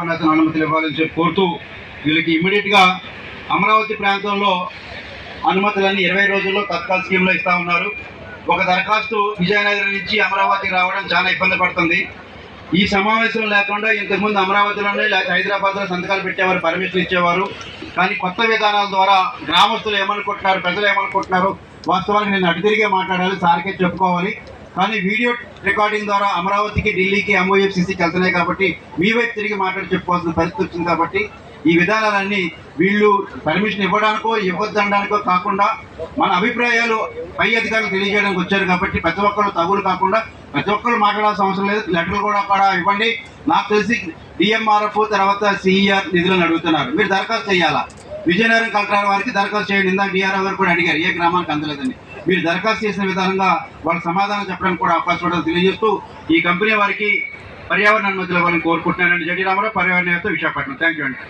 అనుమతులు ఇవ్వాలని చెప్పి కోరుతూ వీళ్ళకి ఇమ్మీడియట్గా అమరావతి ప్రాంతంలో అనుమతులన్నీ 20 రోజుల్లో తత్కాల్ స్కీమ్లో ఇస్తా ఉన్నారు. ఒక దరఖాస్తు విజయనగరం నుంచి అమరావతి రావడం చాలా ఇబ్బంది పడుతుంది. ఈ సమావేశం లేకుండా ఇంతకుముందు అమరావతిలోనే హైదరాబాద్లో సంతకాలు పెట్టేవారు, పర్మిషన్ ఇచ్చేవారు. కానీ కొత్త విధానాల ద్వారా గ్రామస్తులు ఏమనుకుంటున్నారు, ప్రజలు ఏమనుకుంటున్నారు, వాస్తవానికి నేను అటు తిరిగే మాట్లాడాలి, సార్కే చెప్పుకోవాలి. కానీ వీడియో రికార్డింగ్ ద్వారా అమరావతికి, ఢిల్లీకి, MOFCCకి వెళ్తున్నాయి కాబట్టి మీ వైపు తిరిగి మాట్లాడి చెప్పుకోవాల్సిన పరిస్థితి వచ్చింది. కాబట్టి ఈ విధానాలన్నీ వీళ్ళు పర్మిషన్ ఇవ్వడానికో ఇవ్వద్దనడానికో కాకుండా మన అభిప్రాయాలు పై అధికారులు తెలియజేయడానికి వచ్చారు. కాబట్టి ప్రతి ఒక్కరు తగులు కాకుండా ప్రతి ఒక్కరు మాట్లాడాల్సిన అవసరం లేదు. లెటర్లు కూడా ఇవ్వండి. నాకు తెలిసి DMRF తర్వాత CER నిధులను అడుగుతున్నారు. మీరు దరఖాస్తు చేయాలా? విజయనగరం కలెక్టర్ వారికి దరఖాస్తు చేయండి. ఇందాక DRO గారు కూడా అడిగారు, ఏ గ్రామానికి అందలేదని. మీరు దరఖాస్తు చేసిన విధానంగా వాళ్ళకి సమాధానం చెప్పడానికి కూడా అవకాశం ఉండదు తెలియజేస్తూ ఈ కంపెనీ వారికి పర్యావరణ అనుమతులు ఇవ్వాలని కోరుకుంటున్నానండి. జడి రామారావు, పర్యావరణ విశాఖపట్నం. థ్యాంక్ యూ అండి.